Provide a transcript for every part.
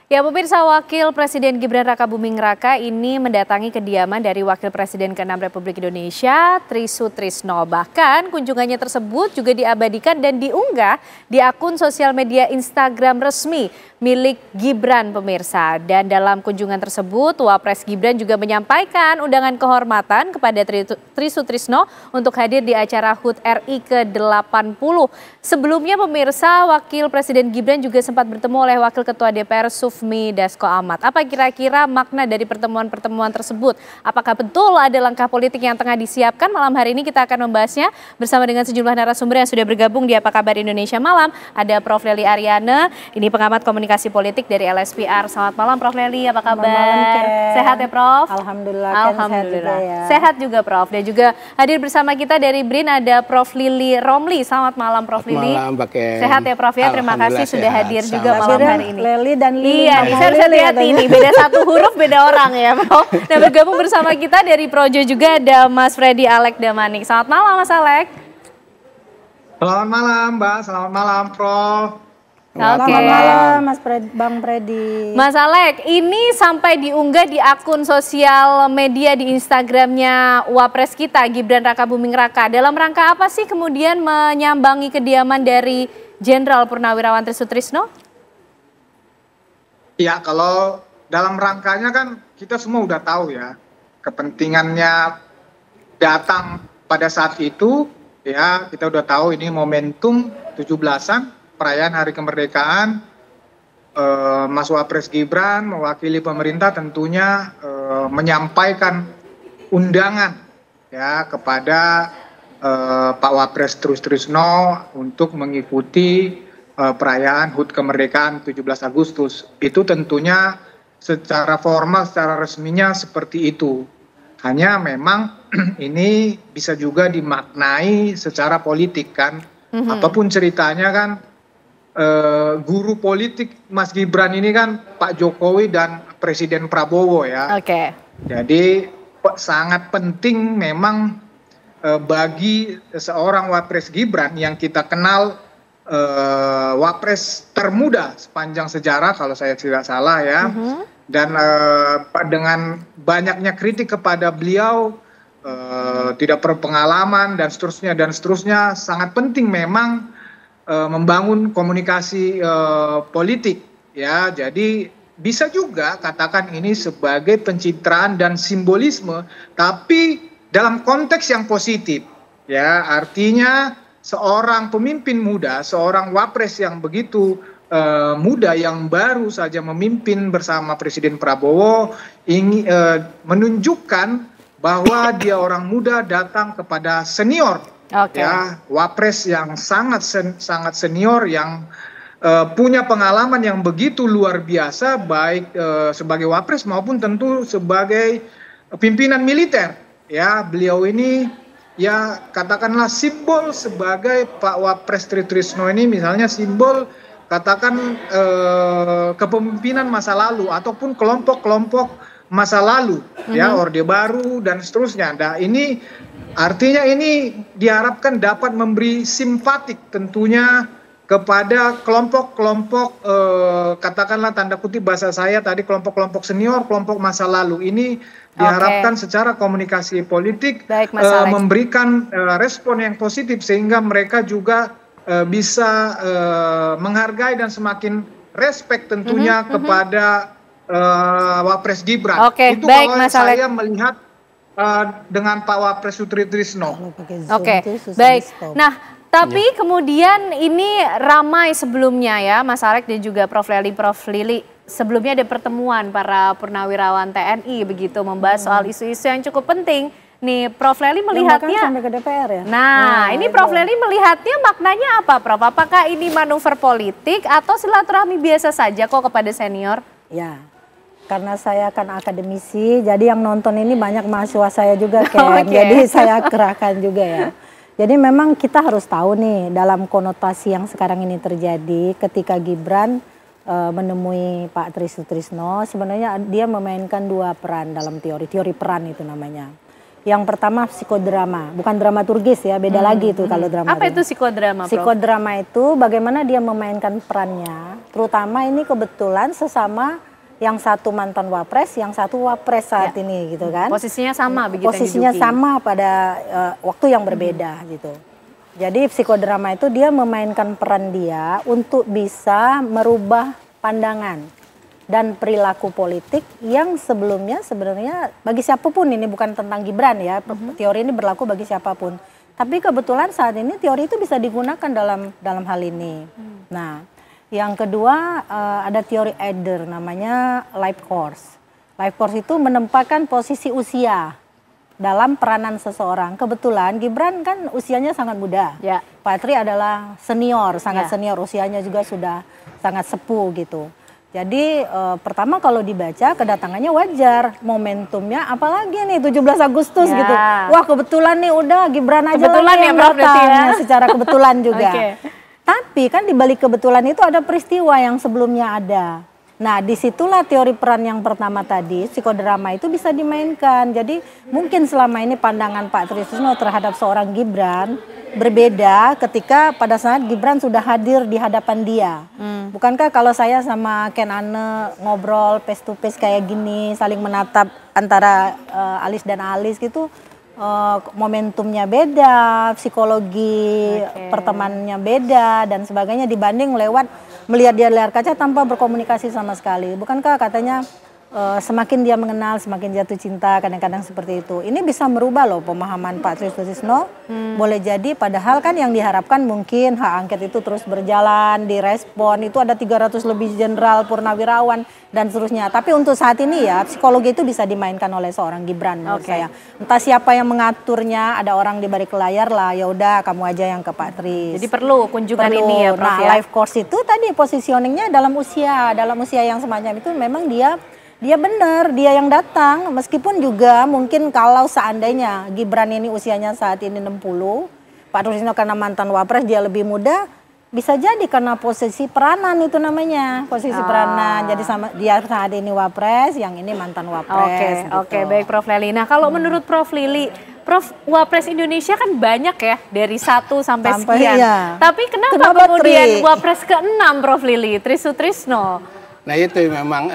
Ya, pemirsa, Wakil Presiden Gibran Rakabuming Raka ini mendatangi kediaman dari Wakil Presiden ke-6 Republik Indonesia, Tri Sutrisno. Bahkan kunjungannya tersebut juga diabadikan dan diunggah di akun sosial media Instagram resmi milik Gibran, pemirsa. Dan dalam kunjungan tersebut, Wapres Gibran juga menyampaikan undangan kehormatan kepada Tri Sutrisno untuk hadir di acara HUT RI ke-80. Sebelumnya, pemirsa, Wakil Presiden Gibran juga sempat bertemu oleh Wakil Ketua DPR Sufmi Dasko Ahmad. Apa kira-kira makna dari pertemuan-pertemuan tersebut? Apakah betul ada langkah politik yang tengah disiapkan? Malam hari ini kita akan membahasnya bersama dengan sejumlah narasumber yang sudah bergabung di Apa Kabar Indonesia Malam. Ada Prof. Lely Aryana, ini pengamat komunikasi politik dari LSPR. Selamat malam Prof. Lely, apa kabar? Malam, sehat ya Prof? Alhamdulillah. Alhamdulillah. Sehat juga Prof. Dan juga hadir bersama kita dari BRIN ada Prof. Lili Romli. Selamat malam Prof. Lili. Malam, sehat ya Prof ya. Terima kasih sudah hadir juga malam hari ini. Lely dan Lili. Iya, saya harus hati-hati ini. Beda satu huruf, beda orang ya Prof. Dan bergabung bersama kita dari Projo juga ada Mas Freddy Alek Damanik. Selamat malam Mas Alek. Selamat malam Mbak, selamat malam Prof. Selamat malam Mas Bang Freddy. Mas Alek, ini sampai diunggah di akun sosial media di Instagramnya Wapres kita, Gibran Rakabuming Raka. Dalam rangka apa sih kemudian menyambangi kediaman dari Jenderal Purnawirawan Tri Sutrisno? Ya, kalau dalam rangkanya kan kita semua udah tahu ya, kepentingannya datang pada saat itu, ya kita udah tahu ini momentum 17-an, perayaan Hari Kemerdekaan. Mas Wapres Gibran mewakili pemerintah tentunya menyampaikan undangan ya kepada Pak Wapres Tri Sutrisno untuk mengikuti perayaan HUT Kemerdekaan 17 Agustus. Itu tentunya secara formal, secara resminya seperti itu. Hanya memang ini bisa juga dimaknai secara politik kan. Apapun ceritanya kan, guru politik Mas Gibran ini kan Pak Jokowi dan Presiden Prabowo ya. Oke. Jadi sangat penting memang bagi seorang Wapres Gibran yang kita kenal Wapres termuda sepanjang sejarah kalau saya tidak salah ya. Dan dengan banyaknya kritik kepada beliau, tidak berpengalaman dan seterusnya sangat penting memang membangun komunikasi politik ya. Jadi bisa juga katakan ini sebagai pencitraan dan simbolisme, tapi dalam konteks yang positif ya. Artinya seorang pemimpin muda, seorang wapres yang begitu muda yang baru saja memimpin bersama Presiden Prabowo ingin menunjukkan bahwa dia orang muda datang kepada senior. Ya, wapres yang sangat senior yang punya pengalaman yang begitu luar biasa baik sebagai wapres maupun tentu sebagai pimpinan militer. Ya, beliau ini ya katakanlah simbol sebagai Pak Wapres Tri Sutrisno ini misalnya simbol katakan kepemimpinan masa lalu ataupun kelompok-kelompok masa lalu ya, Orde Baru dan seterusnya. Nah, ini artinya ini diharapkan dapat memberi simpatik tentunya kepada kelompok-kelompok katakanlah tanda kutip bahasa saya tadi kelompok-kelompok senior, kelompok masa lalu. Ini diharapkan secara komunikasi politik memberikan respon yang positif sehingga mereka juga bisa menghargai dan semakin respect tentunya kepada Wapres Gibran. Itu baik, kalau Mas saya melihat dengan Pak Wapres Tri Sutrisno. Baik. Nah, tapi kemudian ini ramai sebelumnya ya Mas Alek dan juga Prof. Lili. Sebelumnya ada pertemuan para purnawirawan TNI begitu membahas soal isu-isu yang cukup penting. Nih Prof. Lely melihatnya sampai ke DPR ya. Nah, ini Prof. Lely melihatnya maknanya apa Prof? Apakah ini manuver politik atau silaturahmi biasa saja kok kepada senior? Ya, karena saya kan akademisi, jadi yang nonton ini banyak mahasiswa saya juga Ken. Jadi saya kerahkan juga ya. Jadi memang kita harus tahu nih dalam konotasi yang sekarang ini terjadi ketika Gibran menemui Pak Tri Sutrisno, sebenarnya dia memainkan dua peran dalam teori peran itu namanya. Yang pertama psikodrama, bukan dramaturgis ya, beda lagi itu kalau drama. Apa itu psikodrama, Prof? Psikodrama itu bagaimana dia memainkan perannya, terutama ini kebetulan sesama yang satu mantan wapres, yang satu wapres saat ini gitu kan. Posisinya sama begitu. Posisinya sama pada waktu yang berbeda gitu. Jadi psikodrama itu dia memainkan peran dia untuk bisa merubah pandangan dan perilaku politik yang sebelumnya sebenarnya bagi siapapun, ini bukan tentang Gibran ya, teori ini berlaku bagi siapapun. Tapi kebetulan saat ini teori itu bisa digunakan dalam hal ini. Nah, yang kedua ada teori Adler namanya life course. Life course itu menempatkan posisi usia dalam peranan seseorang. Kebetulan Gibran kan usianya sangat muda. Ya. Pak Tri adalah senior, sangat senior, usianya juga sudah sangat sepuh gitu. Jadi pertama kalau dibaca kedatangannya wajar, momentumnya apalagi nih 17 Agustus gitu. Wah kebetulan nih udah Gibran aja kebetulan lagi yang datang ya. Secara kebetulan juga. Tapi kan di balik kebetulan itu ada peristiwa yang sebelumnya ada. Nah disitulah teori peran yang pertama tadi, psikodrama itu bisa dimainkan. Jadi mungkin selama ini pandangan Pak Trisno terhadap seorang Gibran berbeda ketika pada saat Gibran sudah hadir di hadapan dia. Bukankah kalau saya sama Ken Ane ngobrol face to face kayak gini, saling menatap antara alis dan alis gitu, momentumnya beda, psikologi pertemanannya beda dan sebagainya dibanding lewat melihat dia layar kaca tanpa berkomunikasi sama sekali. Bukankah katanya semakin dia mengenal, semakin jatuh cinta, kadang-kadang seperti itu. Ini bisa merubah loh pemahaman Pak Trisno. Boleh jadi padahal kan yang diharapkan mungkin hak angket itu terus berjalan, direspon. Itu ada 300 lebih jenderal, purnawirawan dan seterusnya. Tapi untuk saat ini ya psikologi itu bisa dimainkan oleh seorang Gibran menurut saya. Entah siapa yang mengaturnya, ada orang di balik layar lah, ya udah kamu aja yang ke Pak Tris. Jadi perlu kunjungan ini ya Prof. Nah, life course itu tadi positioningnya dalam usia yang semacam itu memang dia benar, dia yang datang, meskipun juga mungkin kalau seandainya Gibran ini usianya saat ini 60, Pak Trisno karena mantan wapres dia lebih muda, bisa jadi karena posisi peranan itu namanya, posisi peranan. Jadi sama dia saat ini wapres, yang ini mantan wapres. Oke, baik Prof Leli. Nah kalau menurut Prof Lili, Prof wapres Indonesia kan banyak ya, dari 1 sampai sekian. Iya. Tapi kenapa kemudian wapres ke-6 Prof Lili, Tri Sutrisno? Nah itu memang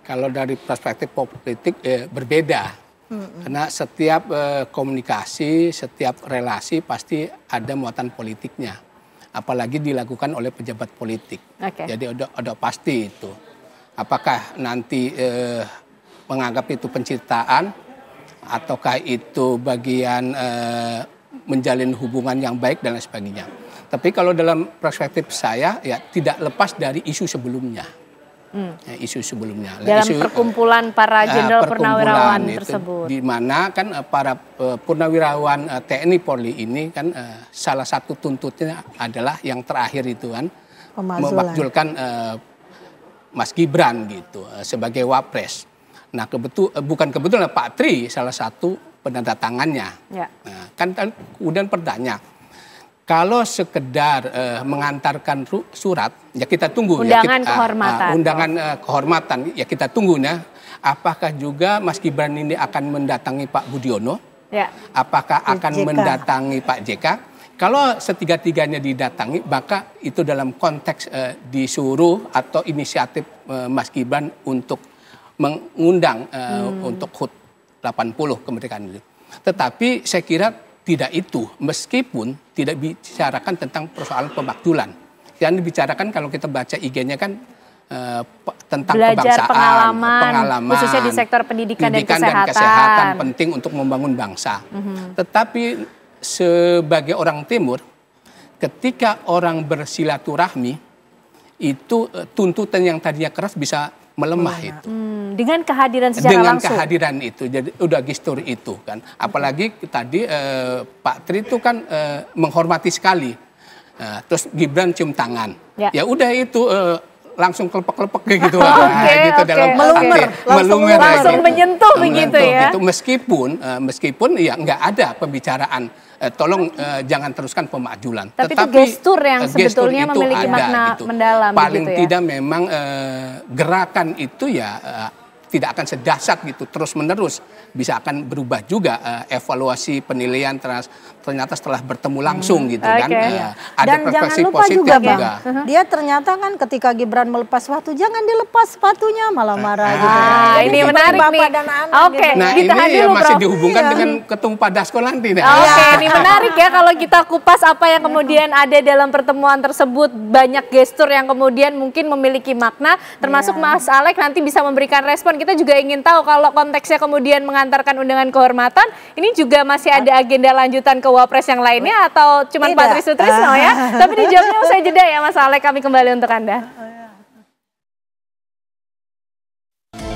kalau dari perspektif politik berbeda, karena setiap komunikasi, setiap relasi pasti ada muatan politiknya, apalagi dilakukan oleh pejabat politik. Jadi udah pasti itu. Apakah nanti menganggap itu pencitraan, ataukah itu bagian menjalin hubungan yang baik dan lain sebagainya. Tapi kalau dalam perspektif saya ya tidak lepas dari isu sebelumnya. Isu sebelumnya dalam perkumpulan para jenderal purnawirawan tersebut, di mana kan para purnawirawan TNI Polri ini kan salah satu tuntutnya adalah yang terakhir itu kan memakzulkan Mas Gibran gitu sebagai wapres. Nah bukan kebetulan Pak Tri salah satu penandatangannya. Nah, kan kemudian bertanya, kalau sekedar mengantarkan surat, ya kita tunggu. Undangan kehormatan. Undangan kehormatan, ya kita tunggu. Apakah juga Mas Gibran ini akan mendatangi Pak Budiono? Apakah akan mendatangi Pak JK? Kalau setiga-tiganya didatangi, maka itu dalam konteks disuruh atau inisiatif Mas Gibran untuk mengundang untuk HUT 80 kemerdekaan itu. Tetapi saya kira tidak itu, meskipun tidak bicarakan tentang persoalan pemakzulan. Yang dibicarakan kalau kita baca IG-nya kan tentang belajar kebangsaan, pengalaman, khususnya di sektor pendidikan dan kesehatan penting untuk membangun bangsa. Tetapi sebagai orang Timur, ketika orang bersilaturahmi, itu tuntutan yang tadinya keras bisa melemah itu. Dengan kehadiran secara dengan langsung. Dengan kehadiran itu, jadi udah gestur itu kan. Apalagi tadi Pak Tri itu kan menghormati sekali. Terus Gibran cium tangan. Ya udah itu langsung kelepek-kelepek kayak gitu. Gitu dalam melumer, langsung gitu. Menyentuh begitu ya. Gitu. Meskipun ya nggak ada pembicaraan. Tolong jangan teruskan pemakzulan. Tapi itu gestur yang sebetulnya memiliki makna gitu. mendalam. Paling gitu ya? tidak memang gerakan itu ya tidak akan sedahsyat gitu terus-menerus, bisa akan berubah juga evaluasi penilaian ternyata setelah bertemu langsung gitu kan. Ada dan jangan lupa juga Bang, dia ternyata kan ketika Gibran melepas sepatu, jangan dilepas sepatunya, malah marah gitu. Ini menarik nih. Oke, nah ini yang masih dihubungkan dengan ketemu Pak Dasko nanti. Oke, ini menarik ya kalau kita kupas apa yang kemudian ada dalam pertemuan tersebut, banyak gestur yang kemudian mungkin memiliki makna, termasuk Mas Alex nanti bisa memberikan respon. Kita juga ingin tahu kalau konteksnya kemudian mengantarkan undangan kehormatan, ini juga masih ada agenda lanjutan ke Wapres yang lainnya atau cuma Pak Trisno ya? Tapi dijawabnya usai jeda ya Mas Alex, kami kembali untuk Anda.